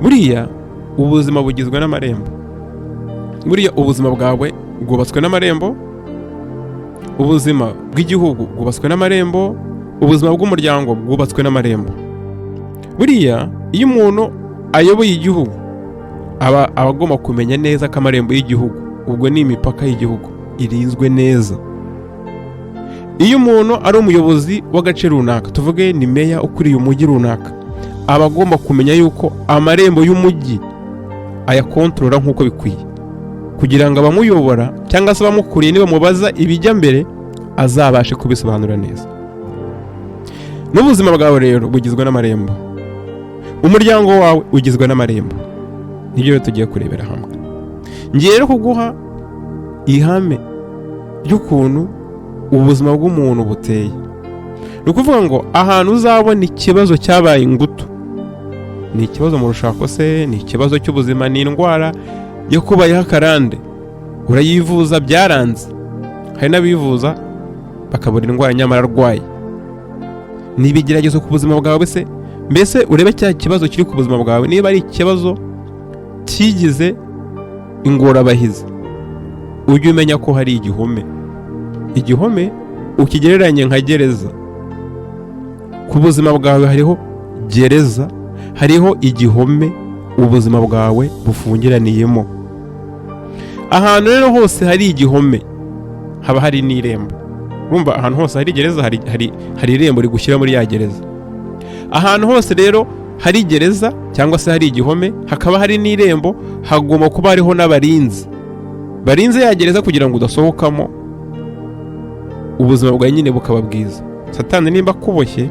buriya ubuzima bugizwe n'amarembo. Buriya ubuzima bwawe bwubatswe n'amarembo, ubuzima bw'igihugu bwubatswe n'amarembo, ubuzima bw'umuryango bwubatswe n'amarembo. Buriya iyo umuntu ayoboye igihugu aba agomba kumenya neza ko amarembo y'igihugu, ubwo ni imipaka y'igihugu, irinzwe neza. Iyo umuntu ari umuyobozi w'agace runaka, tuvuge ni meya ukuriye umujyi runaka, aba agomba kumenya yuko amarembo y'umujyi ayakontorora nk'uko bikwiye, kugira ngo abamuyobora cyangwa se abamukuriye nibamubaza ibijya mbere azabashe kubisobanura neza. N'ubuzima bwawe rero bugizwe n'amarembo, umuryango wawe ugizwe n'amarembo. Nibyo rero tugiye kurebera hamwe. Ngiye rero kuguha ihame ry'ukuntu ubuzima bw'umuntu buteye. Ni ukuvuga ngo ahantu uzabona ikibazo cyabaye ingutu, ni ikibazo mu rushako se, ni ikibazo cy'ubuzima, ni indwara yo kubayeho akarande, urayivuza byaranze. Hari n'abivuza bakabura indwara nyamara arwaye. Ni ibigeragezo ku buzima bwawe se, mbese urebe cya kibazo kiri ku buzima bwawe, niba ari ikibazo kigize ingorabahizi, ujye umenya ko hari igihome. Igihome ukigereranye nka gereza. Ku buzima bwawe hariho gereza, hariho igihome ubuzima bwawe bufungiraniyemo. Ahantu rero hose hari igihome haba hari n'irembo. Urumva ahantu hose hari gereza hari irembo rigushyira muri ya gereza. Ahantu hose rero hari gereza cyangwa se hari igihome, hakaba hari n'irembo, hagomba kuba hariho n'abarinzi barinze ya gereza kugira ngo udasohokamo, ubuzima bwawe nyine bukaba bwiza. Satani nimba kuboshye,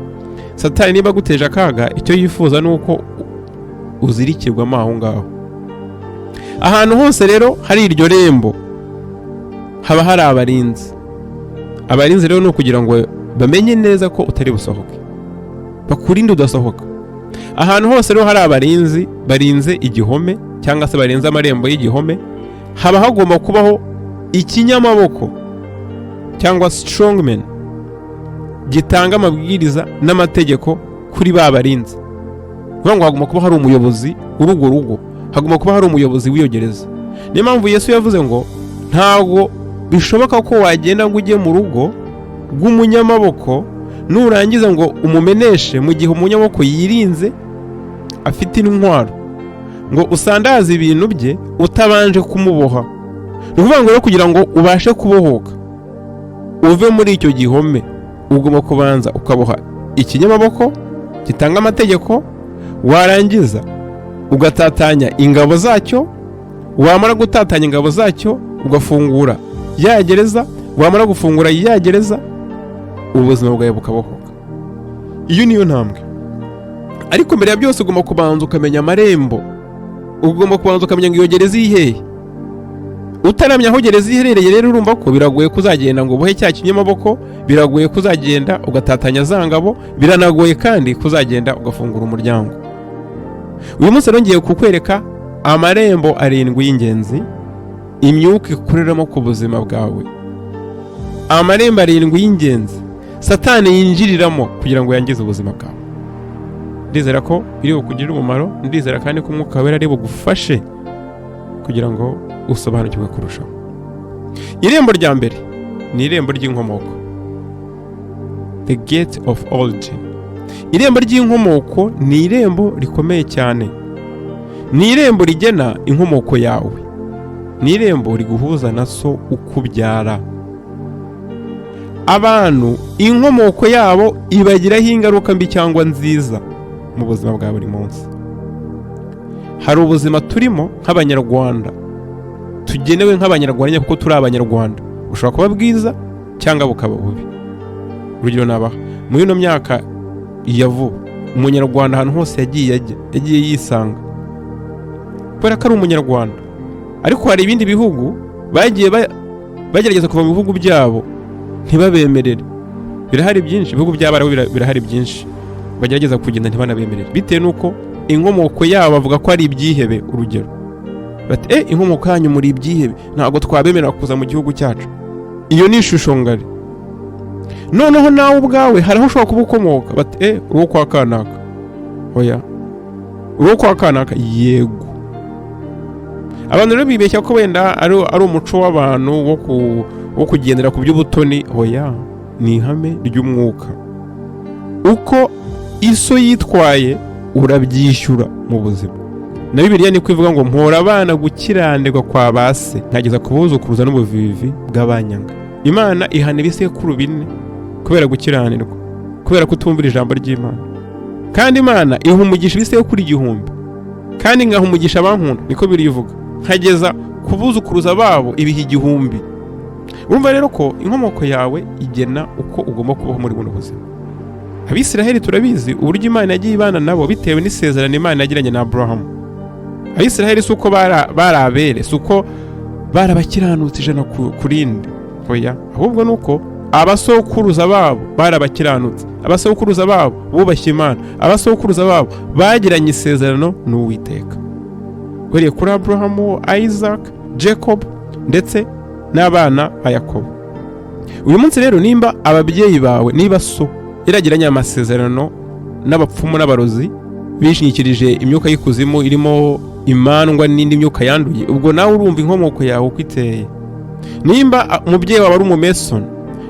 Satani nimba guteje akaga, icyo yifuza ni uko uzirikirwamo aho ngaho. Ahantu hose rero hari iryo rembo haba hari abarinzi. Abarinzi rero ni ukugira ngo bamenye neza ko utari busohoke, bakurinde udasohoka. Ahantu hose rero hari abarinzi barinze igihome cyangwa se barinze amarembo y'igihome, haba hagomba kubaho ikinyamaboko cyangwa strongman gitanga amabwiriza n'amategeko kuri ba barinzi. Ngo hagomba kuba hari umuyobozi w'urugo rugo, hagomba kuba hari umuyobozi w'iyo gereza. Niyo mpamvu Yesu yavuze ngo ntago bishoboka ko wagenda ngo ujye mu rugo rw'umunyamaboko nurangiza ngo umumeneshe mu gihe umunyamaboko yirinze afite intwaro, ngo usandaze ibintu bye utabanje kumuboha. Ni ukuvuga ngo rero kugira ngo ubashe kubohoka uve muri icyo gihome, ugomba kubanza ukaboha ikinyamaboko gitanga amategeko, warangiza ugatatanya ingabo zacyo, wamara gutatanya ingabo zacyo ugafungura ya gereza, wamara gufungura ya gereza ubuzima bwawe bukabohoka. Iyo niyo ntambwe. Ariko mbere ya byose ugomba kubanza ukamenya amarembo, ugomba kubanza ukamenya ngo iyo gereza ihehe. Utaramenya aho gereza iherereye rero urumva ko biragoye kuzagenda ngo ubohe cya kinyamaboko, biragoye kuzagenda ugatatanya za ngabo, biranagoye kandi kuzagenda ugafungura umuryango. Uyu munsi rero ngiye kukwereka amarembo 7 y'ingenzi imyuka ikoreramo ku buzima bwawe. Amarembo 7 y'ingenzi Satani yinjiriramo kugira ngo yangize ubuzima bwawe. Ndizera ko biri bukugirira umumaro, ndizera kandi ko UmwukaWera ari bugufashe kugira ngo usobanukirwe kurushaho. Irembo rya mbere ni irembo ry'inkomoko, the gate of origin. Irembo ry'inkomoko ni irembo rikomeye cyane. Ni irembo rigena inkomoko yawe, ni irembo riguhuza na so ukubyara. Abantu inkomoko yabo ibagiraho ingaruka mbi cyangwa nziza mu buzima bwa buri munsi. Hari ubuzima turimo nk'abanyarwanda, tugenewe nk'abanyarwanda kuko turi abanyarwanda, bushobora kuba bwiza cyangwa bukaba bubi. Urugero nabaha muri ino myaka ya vuba, umunyarwanda ahantu hose yagiye yisanga kubera ko ari umunyarwanda. Ariko hari ibindi bihugu bagiye bagerageza kuva mu bihugu byabo ntibabemerere. Birahari byinshi, ibihugu by'abarabu birahari byinshi bagerageza kugenda ntibanabemerere, bitewe nuko inkomoko yabo bavuga ko ari ibyihebe. Urugero bati inkomoko yanyu muri ibyihebe, ntabwo twabemerera kuza mu gihugu cyacu. Iyo ni ishusho ngari. Noneho nawe ubwawe hari aho ushobora kuba ukomoka, bati uwo kwa kanaka. Oya, uwo kwa kanaka yego. Abantu rero bibeshya ko wenda ari umuco w'abantu wo kugendera ku by'ubutoni. Oya, ni ihame ry'umwuka. Uko iso yitwaye urabyishyura mu buzima. Na Bibiliya niko ivuga ngo mpora abana gukiranirwa kwa base nkageza kubuzukuruza n'ubuvivi bw'abanyanga. Imana ihana ibisekuru bine kubera gukiranirwa, kubera kutumvira ijambo ry'Imana. Kandi Imana iha umugisha ibisekuru 1000, kandi ngaha umugisha abankunda, niko birivuga, nkageza kubuzukuruza babo ibihe 1000. Urumva rero ko inkomoko yawe igena uko ugomba kubaho muri buno buzima. Abisiraheli turabizi uburyo Imana yagiye ibana nabo bitewe n'isezerano Imana yagiranye na Abrahamu. Abisiraheli suko barabere, suko barabakiranutse ijana kurindi. Oya, ahubwo nuko abasokuruza babo barabakiranutse, abasokuruza babo bubashye Imana, abasokuruza babo bagiranye isezerano n'Uwiteka. Buriye kuri Abrahamu, Isaac, Jacob ndetse n'abana ba Yakobo. Uyu munsi rero nimba ababyeyi bawe, niba so yaragiranye amasezerano n'abapfumu n'abarozi bishingikirije imyuka y'ikuzimu irimo imandwa n'indi myuka yanduye, ubwo nawe urumva inkomoko yawe uko iteye. Nimba umubyeyi wawe ari umumeson,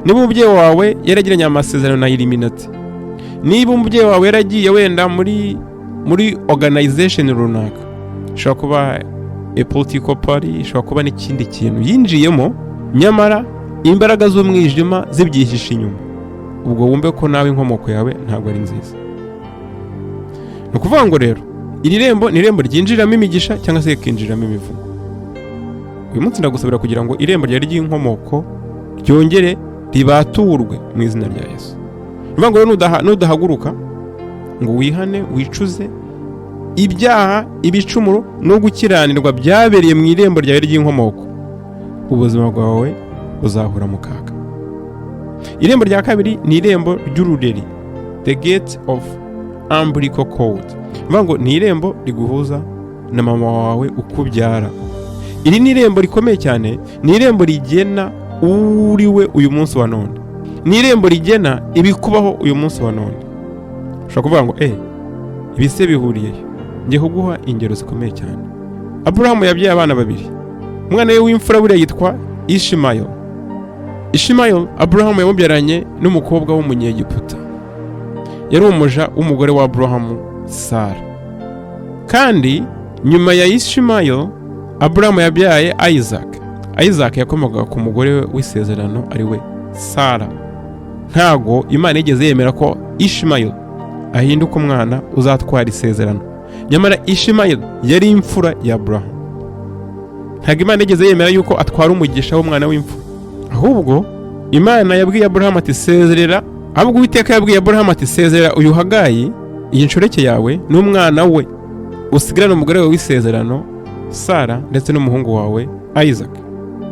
niba umubyeyi wawe yaragiranye amasezerano na Illuminati, niba umubyeyi wawe yaragiye wenda muri organization runaka, ishobora kuba a political party, ishobora kuba n'ikindi kintu yinjiyemo, nyamara imbaraga z'umwijima zibyihisha inyuma, ubwo wumve ko nawe inkomoko yawe ntabwo ari nziza. Ni ukuvuga ngo rero iri rembo ni irembo ryinjiramo imigisha cyangwa se rikinjiramo imivumo. Uyu munsi ndagusabira kugira ngo irembo rya ry'inkomoko ryongere ribaturwe mu izina rya Yesu. Nivuga ngo nudahaguruka ngo wihane, wicuze ibyaha, ibicumuro no gukiranirwa byabereye mu irembo ryawe ry'inkomoko, ubuzima bwawe buzahura mu kaga. Irembo rya kabiri ni irembo ry'urureri, the gate of umbilical cord. Nivuga ngo ni irembo riguhuza na mama wawe ukubyara. Iri ni irembo rikomeye cyane, ni irembo rigena uriwe uyu munsi wa none, ni irembo rigena ibikubaho uyu munsi wa none. Ushobora kuvuga ngo ibise bihuriye, ngiye kuguha ingero zikomeye cyane. Abrahamu yabyaye abana babiri, umwana we w'imfura buriya yitwa Ishimayeli. Abrahamu yamubyaranye n'umukobwa w'umunyegiputa, yari umuja w'umugore wa Abrahamu, Sara. Kandi nyuma ya Ishimayeli, Abrahamu yabyaye Isaac yakomokaga ku mugore we w'isezerano ari we Sara. Ntago Imana igeze yemera ko Ishimayeli ahinduka umwana uzatwara isezerano, nyamara Ishimayeli yari imfura ya Abrahamu. Ntago Imana igeze yemera yuko atwara umugisha w'umwana w'imfura, ahubwo Imana yabwiye Abrahamu ati sezerera, ahubwo Uwiteka yabwiye Abrahamu ati sezerera uyu Hagayi, iyi nshoreke yawe n'umwana we, usigarane umugore we w'isezerano Sara ndetse n'umuhungu wawe Isaac.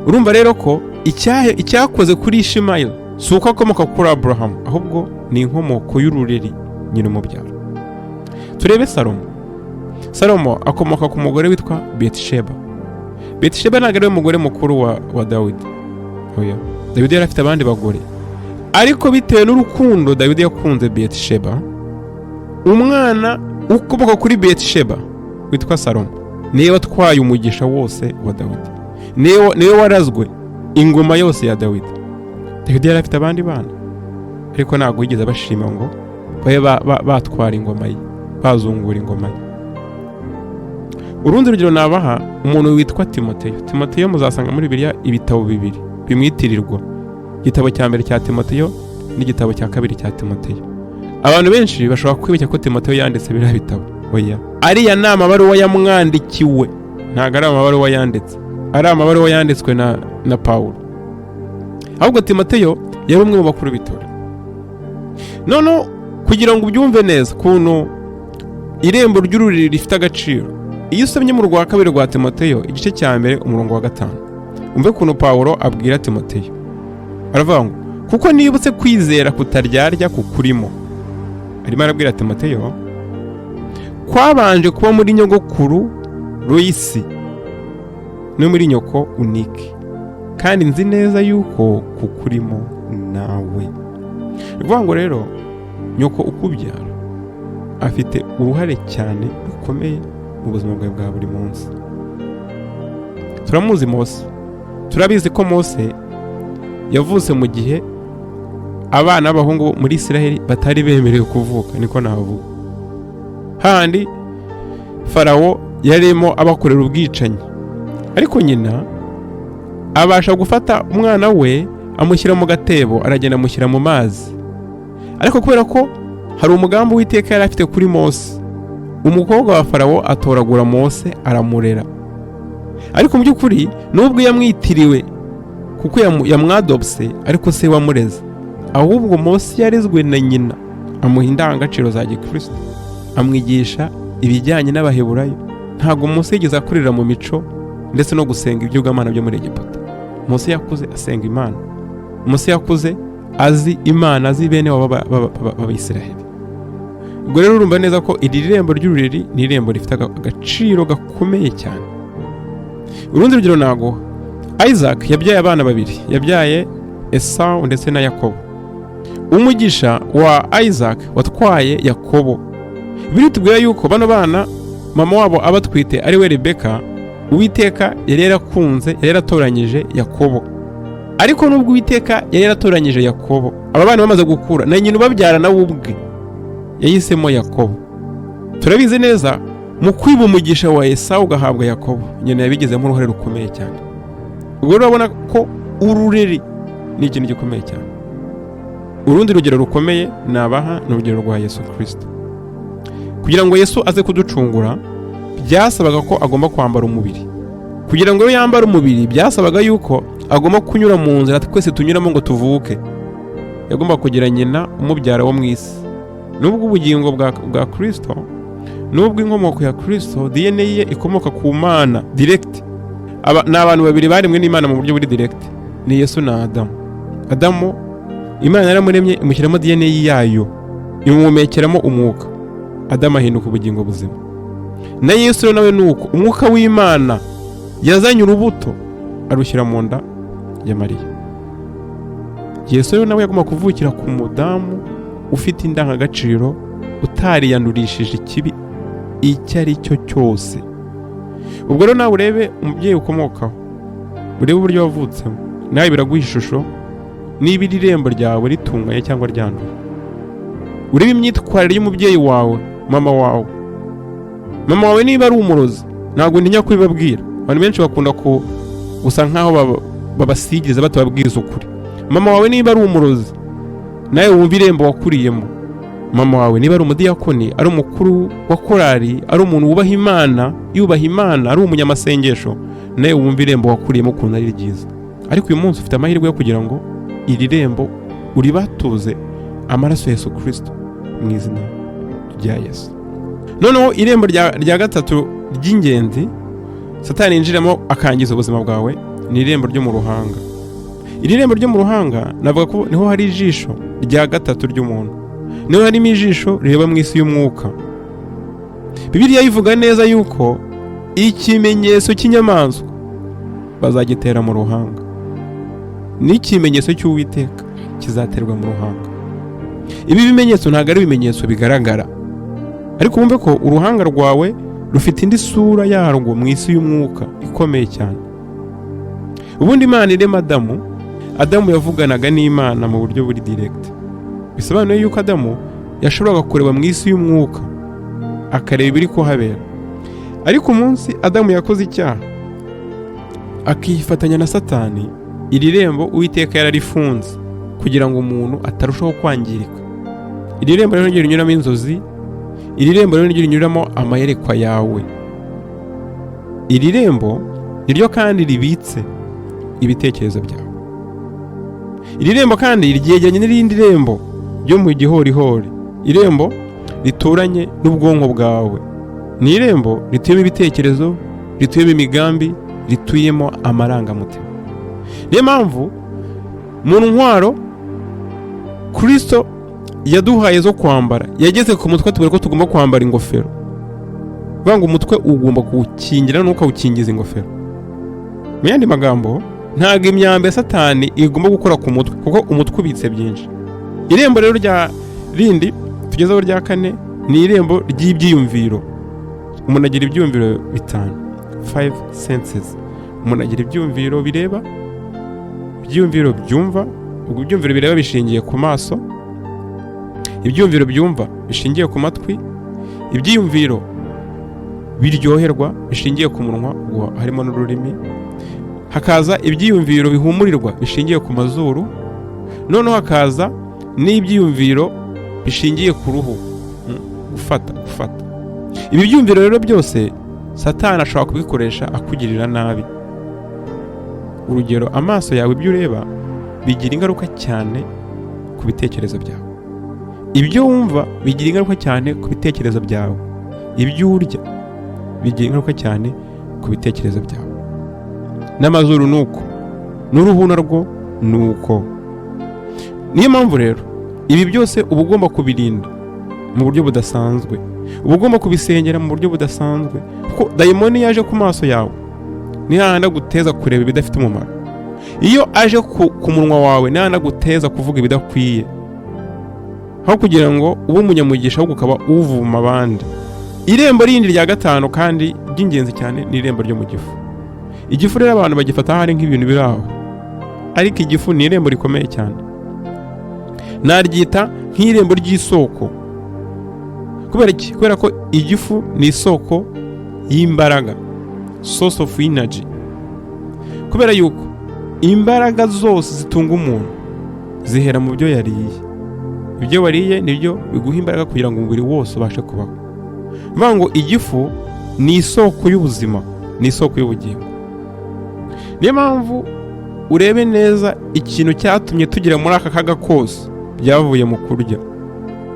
Urumva rero ko icyakoze kuri Ishimayeli si uko akomoka kuri Abrahamu, ahubwo ni inkomoko y'urureri nyina umubyara. Turebe Salomo akomoka ku mugore witwa Betisheba ntabwo ari we mugore mukuru wa Dawidi. Oya, Dawidi yari afite abandi bagore, ariko bitewe n'urukundo Dawidi yakunze Betisheba, umwana ukomoka kuri Betisheba witwa Salomo niwe watwaye umugisha wose wa Dawidi, niwe warazwe ingoma yose ya Dawidi. Dawidi yari afite abandi bana, ariko ntabwo yigeze bashima ngo babe batwara ingoma ye, bazungura ingoma ye. Urundi rugero nabaha umuntu witwa Timoteyo muzasanga muri Bibiliya ibitabo bibiri bimwitirirwa, igitabo cya mbere cya Timoteyo n'igitabo cya kabiri cya Timoteyo. Abantu benshi bashobora kwibeshya ko Timoteyo yanditse biriya bitabo. Oya, ariya ni amabaruwa yamwandikiwe, ntabwo ari amabaruwa yanditse, ari amabaruwa yanditswe na Pawulo. Ahubwo Timoteyo yari umwe mu bakuru b'itorero. None kugira ngo ubyumve neza kuntu irembo ry'ururiri rifite agaciro, iyo usomye mu rwa kabiri rwa Timoteyo igice cya mbere umurongo wa 5, umve kuntu Pawulo abwira Timoteyo, aravuga ngo kuko nibutse kwizera kutaryarya kukurimo. Arimo arabwira Timoteyo kwabanje kuba muri nyogokuru Loisi no muri nyoko Unike, kandi nzi neza yuko kukurimo nawe. Bivuga ngo rero nyoko ukubyara afite uruhare cyane rukomeye mu buzima bwawe bwa buri munsi. Turamuzi Mose, turabizi ko Mose yavutse mu gihe abana b'abahungu muri Isiraheli batari bemerewe kuvuka, niko navuga. Handi Farawo yarimo abakorera ubwicanyi, ariko nyina abasha gufata umwana we amushyira mu gatebo, aragenda amushyira mu mazi. Ariko kubera ko hari umugambi w'Iteka yari afite kuri Mose, umukobwa wa Farawo atoragura Mose aramurera. Ariko mu by'ukuri nubwo yamwitiriwe kuko yamwadopse, ariko se wamureze, ahubwo Mose yarezwe na nyina, amuha indangagaciro za Gikristo, amwigisha ibijyanye n'Abaheburayo. Ntabwo Mose yigeze akurira mu mico ndetse no gusenga iby'ubwamana byo muri Egiputa. Mose yakuze asenga Imana, Mose yakuze azi Imana, azi bene b'Abisiraheli. Ubwo rero urumva neza ko iri rembo ry'urureri ni irembo rifite agaciro gakomeye cyane. Urundi rugero nago, Isaac yabyaye abana babiri, yabyaye Esau ndetse na Yakobo. Umugisha wa Isaac watwaye Yakobo. Biritubwira yuko bano bana mama wabo abatwite ari we Rebeka, Uwiteka yari yarakunze, yari yaratoranyije Yakobo. Ariko nubwo Uwiteka yari yaratoranyije Yakobo, aba bana bamaze gukura, na nyina ubabyara nawe ubwe yahisemo Yakobo. Turabizi neza mu kwiba umugisha wa Esau ugahabwa Yakobo, nyina yabigizemo uruhare rukomeye cyane. Ubwo urabona ko urureri ni ikintu gikomeye cyane. Urundi rugero rukomeye nabaha ni urugero rwa Yesu Kristo. Kugira ngo Yesu aze kuducungura, byasabaga ko agomba kwambara umubiri. Kugira ngo yambare umubiri, byasabaga yuko agomba kunyura mu nzira twese tunyuramo ngo tuvuke. Yagomba kugira nyina umubyara wo mu isi. Nubwo ubugingo bwa Kristo, nubwo inkomoko ya Kristo, DNA ye ikomoka ku Mana direct. Ni abantu babiri baremwe n'Imana mu buryo buri direct, ni Yesu na Adamu. Adamu Imana yaramuremye imushyiramo DNA yayo, imumekeramo umwuka. Adamu ahinduka ubugingo buzima. Na Yesu nawe nuko umwuka w'Imana yazanye urubuto arushyira mu nda ya Mariya. Yesu nawe yagomba kuvukira ku mudamu ufite indangagaciro, utariyandurishije ikibi icyo ari cyo cyose. Ubwo rero nawe urebe umubyeyi ukomokaho, urebe uburyo wavutsemo, nawe biraguha ishusho niba iri rembo ryawe ritunganye cyangwa ryanduye. Urebe imyitwarire y'umubyeyi wawe, mama wawe. Mama wawe niba ari umurozi, ntabwo ntinya kubibabwira. Abantu benshi bakunda gusa nkaho babasigiriza batababwiriza ukuri. Mama wawe niba ari umurozi, nawe wumva irembo wakuriyemo. Mama wawe niba ari umudiyakoni, ari umukuru wa korari, ari umuntu wubaha Imana, yubaha Imana, ari umunyamasengesho, nawe wumva irembo wakuriyemo ukuntu ari ryiza. Ariko uyu munsi ufite amahirwe yo kugira ngo iri rembo uribatuze amaraso ya Yesu Kristo mu izina rya Yesu. Noneho irembo rya gatatu ry'ingenzi Satani yinjiramo akangiza ubuzima bwawe ni irembo ryo mu ruhanga. Iri rembo ryo mu ruhanga navuga ko niho hari ijisho rya gatatu ry'umuntu, niho harimo ijisho rireba mu isi y'umwuka. Bibiliya ivuga neza yuko ikimenyetso cy'inyamaswa bazagitera mu ruhanga, n'ikimenyetso cy'Uwiteka kizaterwa mu ruhanga. Ibi bimenyetso ntabwo ari ibimenyetso bigaragara, ariko wumve ko uruhanga rwawe rufite indi sura yarwo mu isi y'umwuka ikomeye cyane. Ubundi Imana irema Adamu yavuganaga n'Imana mu buryo buri direct. Bisobanuye yuko Adamu yashoboraga kureba mu isi y'umwuka akareba ibiri kuhabera. Ariko umunsi Adamu yakoze icyaha akifatanya na Satani, iri rembo Uwiteka yararifunze kugira ngo umuntu atarushaho kwangirika. Iri rembo rero rinyuramo inzozi, iri rembo rero rinyuramo amayerekwa yawe. Iri rembo niryo kandi ribitse ibitekerezo byawe. Iri rembo kandi ryegeranye n'irindi rembo ryo mu gihorihori, irembo rituranye n'ubwonko bwawe. Ni irembo rituyemo ibitekerezo, rituyemo imigambi, rituyemo amarangamutima. Niyo mpamvu mu ntwaro Kristo yaduhaye zo kwambara, yageze ku mutwe tubwira ko tugomba kwambara ingofero. Vuga ngo umutwe ugomba kuwukingira n'ukawukingiza ingofero. Mu yandi magambo, ntabwo imyambi ya Satani igomba gukora ku mutwe, kuko umutwe ubitse byinshi. Irembo rero rya rindi tugezeho rya kane ni irembo ry'ibyiyumviro. Umuntu agira ibyiyumviro bitanu, 5 senses. Umuntu agira ibyiyumviro bireba, ibyiyumviro byumva, ubwo ibyiyumviro bireba bishingiye ku maso, ibyiyumviro byumva bishingiye ku matwi, ibyiyumviro biryoherwa bishingiye ku munwa, ubwo harimo n'ururimi, hakaza ibyiyumviro bihumurirwa bishingiye ku mazuru, noneho hakaza n'ibyiyumviro bishingiye ku ruhu, gufata. Ibi byiyumviro rero byose Satani ashobora kubikoresha akugirira nabi. Urugero, amaso yawe ibyo ureba bigira ingaruka cyane ku bitekerezo byawe. Ibyo wumva bigira ingaruka cyane ku bitekerezo byawe. Ibyo urya bigira ingaruka cyane ku bitekerezo byawe. N'amazuru nuko, n'uruhu narwo nuko. Niyo mpamvu rero ibi byose uba ugomba kubirinda mu buryo budasanzwe, uba ugomba kubisengera mu buryo budasanzwe, kuko dayimoni yaje ku maso yawe ntihanda guteza kureba ibidafite umumaro. Iyo aje ku munwa wawe ntihanda guteza kuvuga ibidakwiye, aho kugira ngo ube umunyamugisha ahubwo ukaba uvuma abandi. Irembo rindi rya gatanu kandi ry'ingenzi cyane ni irembo ryo mu gifu. Igifu rero abantu bagifata hari nk'ibintu biri aho, ariko igifu ni irembo rikomeye cyane. Naryita nk'irembo ry'isoko. Kubera iki? Kubera ko igifu ni isoko y'imbaraga, source of energy. Kubera yuko imbaraga zose zitunga umuntu zihera mu byo yariye. Ibyo wariye nibyo biguha imbaraga kugira ngo umubiri wose ubashe kubaho. Mvuga ngo igifu ni isoko y'ubuzima, ni isoko y'ubugingo. Niyo mpamvu urebe neza ikintu cyatumye tugira muri aka kaga kose byavuye mu kurya.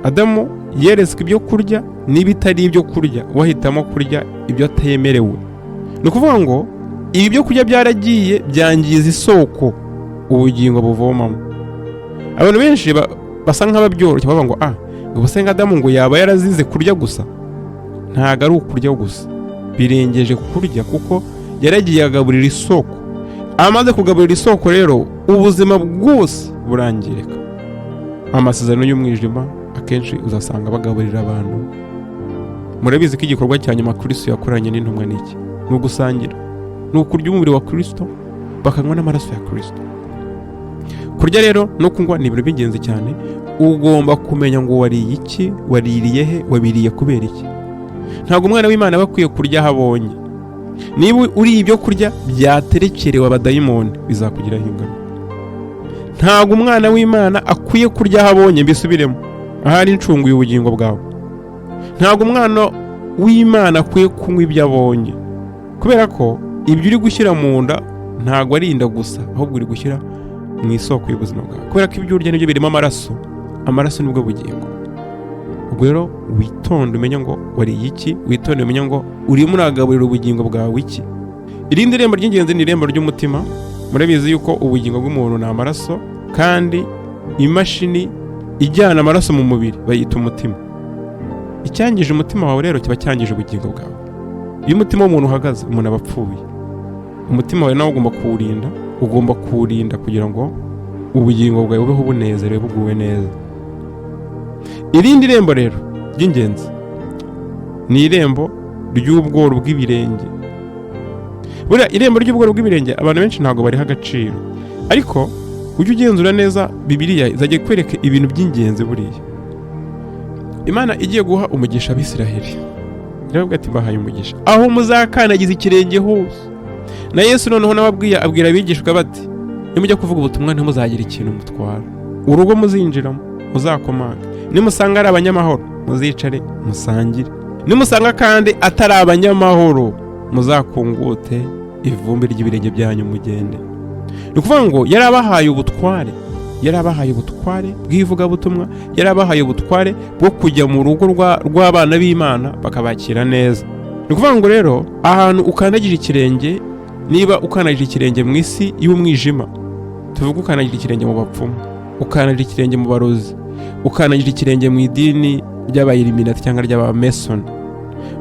Adamu yeretswe ibyo kurya n'ibitari ibyo kurya, wahitamo kurya ibyo atemerewe. Ni ukuvuga ngo ibi byo kurya byaragiye byangiza isoko ubugingo buvomamo. Abantu benshi basa nk'ababyoroshye bavuga ngo ngo basenga Adamu ngo yaba yarazize kurya gusa. Ntago ari ukurya gusa, birengeje kurya, kuko yaragiye agaburira isoko. Amaze kugaburira isoko rero ubuzima bwose burangirika. Amasezerano y'umwijima akenshi uzasanga bagaburira abantu. Murabizi ko igikorwa cya nyuma Kristo yakoranye n'intumwa n'iki? Ni ugusangira, ni ukurya umubiri wa Kristo bakanywa n'amaraso ya Kristo. Kurya rero no kunywa ni ibintu by'ingenzi cyane. Ugomba kumenya ngo wariye iki, waririye he, wabiriye kubera iki. Ntabwo umwana w'Imana bakwiye kurya habonye. Niba uri ibyo kurya byaterekerewe abadayimoni bizakugiraho ingaruka. Ntabwo umwana w'Imana akwiye kurya habonye, mbisubiremo, ahari incunguye ubugingo bwawe. Ntabwo umwana w'Imana akwiye kunywa ibyo abonye, kubera ko ibyo uri gushyira mu nda ntabwo ari inda gusa, ahubwo uri gushyira mu isoko y'ubuzima bwawe. Kubera ko ibyo urya nibyo birimo amaraso, amaraso nibwo bugingo. Ubwo rero witonde umenye ngo wariye iki, witonde umenye ngo urimo uragaburira ubugingo bwawe iki. Irindi rembo ry'ingenzi ni irembo ry'umutima. Murabizi yuko ubugingo bw'umuntu ni amaraso, kandi imashini ijyana amaraso mu mubiri bayita umutima. Icyangije umutima wawe rero kiba cyangije ubugingo bwawe. Iyo umutima w'umuntu uhagaze, umuntu aba apfuye. Umutima wawe nawe ugomba kuwurinda kugira ngo ubugingo bwawe bubeho bunezerewe, buguwe neza. Irindi rembo rero ry'ingenzi ni irembo ry'ubworo bw'ibirenge. Buriya irembo ry'ubworo bw'ibirenge abantu benshi ntabwo bariha agaciro, ariko ujye ugenzura neza Bibiliya izajya kwereka ibintu by'ingenzi. Buriya Imana igiye guha umugisha Abisiraheli, iravuga ati mbahaye umugisha aho muzakanagiza ikirenge hose. Na Yesu noneho abwira abigishwa bati nimujya kuvuga ubutumwa ntimuzagira ikintu mutwara. Urugo muzinjiramo muzakomanga, nimusanga ari abanyamahoro muzicare musangire, nimusanga kandi atari abanyamahoro muzakungute ivumbi ry'ibirenge byanyu mugende. Ni ukuvuga ngo yarabahaye ubutware bw'ivugabutumwa, yarabahaye ubutware bwo kujya mu rugo rw'abana b'Imana bakabakira neza. Ni ukuvuga ngo rero ahantu ukandagije ikirenge, niba ukandagije ikirenge mu isi y'umwijima, tuvuga ukandagije ikirenge mu bapfumu, ukandagije ikirenge mu barozi, ukandagije ikirenge mu idini ry'abayiliminati cyangwa ry'abamesoni,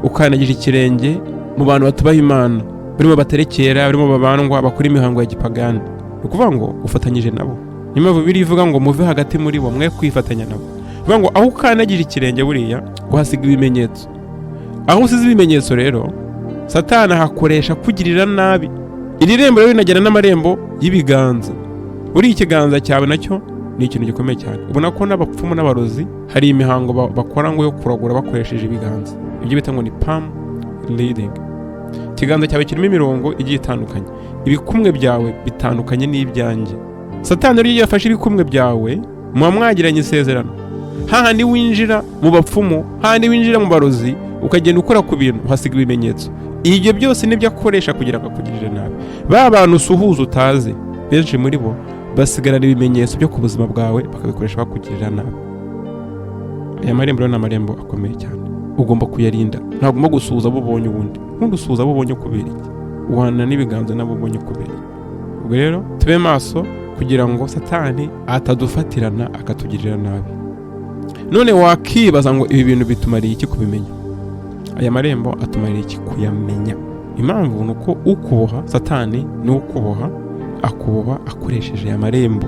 ukandagije ikirenge mu bantu batubaha Imana, barimo baterekera, barimo babandwa, bakora imihango ya gipagani. Ni ukuvuga ngo ufatanyije nabo. Niyo mpamvu Bibiliya ivuga ngo muve hagati muri bo, mwe kwifatanya nabo. bivuga ngo aho ukandagira ikirenge buriya uhasiga ibimenyetso. Aho usize ibimenyetso rero Satani ahakoresha kugirira nabi. Iri rembo rero rinagera n'amarembo y'ibiganza. Buri ikiganza cyawe nacyo ni ikintu gikomeye cyane. Ubona ko n'abapfumu n'abarozi hari imihango bakora ngo yo kuragura bakoresheje ibiganza. Ibyo bita ngo ni palm reading. Ikiganza cyawe kirimo imirongo igiye itandukanye. Ibikumwe byawe bitandukanye n'ibyanjye. Satani rero yafashe ibikumwe byawe muba mwagiranye isezerano. Hahandi winjira mu bapfumu, hahandi winjira mu barozi, ukagenda ukora ku bintu uhasiga ibimenyetso. Ibyo byose nibyo akoresha kugira ngo akugirire nabi. Ba bantu usuhuza utazi, benshi muri bo basigarana ibimenyetso byo ku buzima bwawe bakabikoresha bakugirira nabi. Aya marembo ni amarembo akomeye cyane. Ugomba kuyarinda. Ntagomba gusuhuza abo ubonye ubundi. Nkundi usuhuza abo ubonye kubera iki? Uhana n'ibiganza nabo ubonye kubera iki? Ubwo rero tube maso kugira ngo Satani atadufatirana akatugirira nabi. None wakibaza ngo ibi bintu bitumariye iki kubimenya? Aya marembo atumarira iki kuyamenya? Impamvu nuko ukuboha Satani ni ukuboha akuboha akoresheje aya marembo.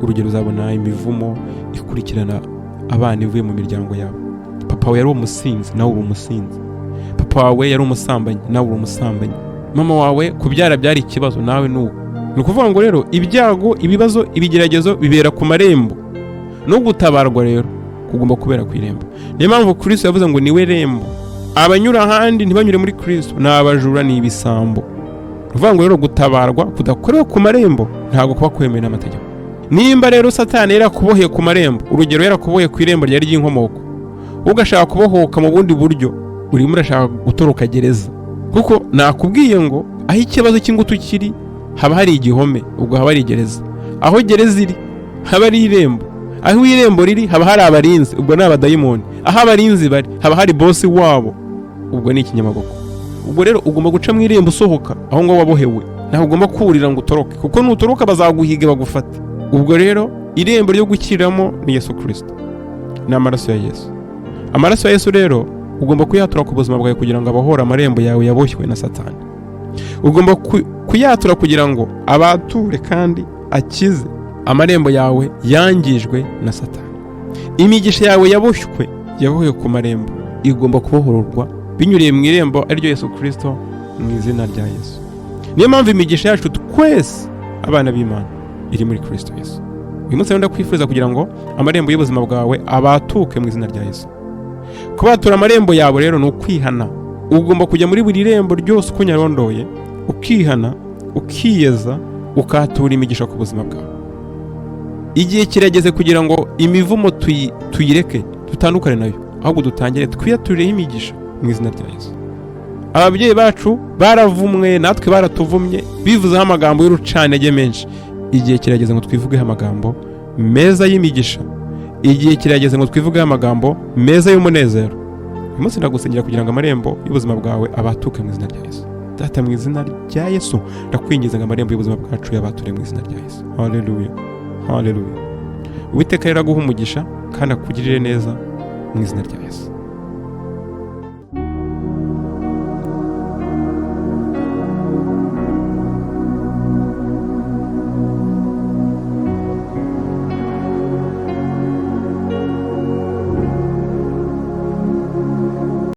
Urugero uzabona imivumo ikurikirana abana ivuye mu miryango yabo. Papa wawe yari umusinzi nawe uri umusinzi. Papa wawe yari umusambanyi nawe uri umusambanyi. Mama wawe kubyara byari ikibazo nawe nuko. Ni ukuvuga ngo rero ibyago, ibibazo, ibigeragezo bibera ku marembo. No gutabarwa rero kugomba kubera ku irembo. Niyo mpamvu Kristo yavuze ngo niwe rembo. Abanyura ahandi ntibanyure muri Kristo ni abajura ni ibisambo. Uvuga ngo rero gutabarwa kudakorewe ku marembo ntago kuba kwemera n'amategeko. Nimba rero Satani yarakuboheye ku marembo, urugero yarakuboheye ku irembo ryari ry'inkomoko, ugashaka kubohoka mu bundi buryo, urimo urashaka gutoroka gereza. Kuko nakubwiye ngo aho ikibazo cy'ingutu kiri haba hari igihome, ubwo haba ari gereza. Aho gereza iri haba ari irembo. Aho irembo riri haba hari abarinzi, ubwo ni abadayimoni. Aho abarinzi bari haba hari bosi wabo, ubwo ni ikinyamaboko. Ubwo rero ugomba guca mu irembo usohoka aho ngo wabohewe. Ntabwo ugomba kurira ngo utoroke, kuko nutoroka bazaguhiga bagufata. Ubwo rero irembo ryo gukiramo ni Yesu Kristo, ni amaraso ya Yesu. Amaraso ya Yesu rero ugomba kuyatura ku buzima bwawe kugira ngo abohore amarembo yawe yaboshywe na Satani. Ugomba kuyatura kugira ngo abature kandi akize amarembo yawe yangijwe na Satani. Imigisha yawe yabohwe ku marembo igomba kubohorwa binyuriye mu irembo ariryo Yesu Kristo, mu izina rya Yesu. Niyo mpamvu imigisha yacu twese abana b'Imana iri muri Kristo Yesu. Uyu munsi ndakwifuza kugira ngo amarembo y'ubuzima bwawe abatuke mu izina rya Yesu. Kubatura amarembo yawe rero ni ukwihana. Ugomba kujya muri buri rembo ryose uko nyarondoye, ukihana, ukiyeza, ukatura imigisha ku buzima bwawe. Igihe kirageze kugira ngo imivumo tuyireke, tutandukane nayo, ahubwo dutangire twiyaturireho imigisha mu izina rya Yesu. Ababyeyi bacu baravumwe, natwe baratuvumye, bivuzeho amagambo y'urucanege menshi. Igihe kirageze ngo twivugeho amagambo meza y'imigisha. Igihe kirageze ngo twivugeho amagambo meza y'umunezero. Uyu munsi ndagusengera kugira ngo amarembo y'ubuzima bwawe abatuke mu izina rya Yesu. Data, mu izina rya Yesu ndakwingiza ngo amarembo y'ubuzima bwacu yabature mu izina rya Yesu. Haleluya, haleluya. Uwiteka rero aguha umugisha kandi akugirire neza mu izina rya Yesu.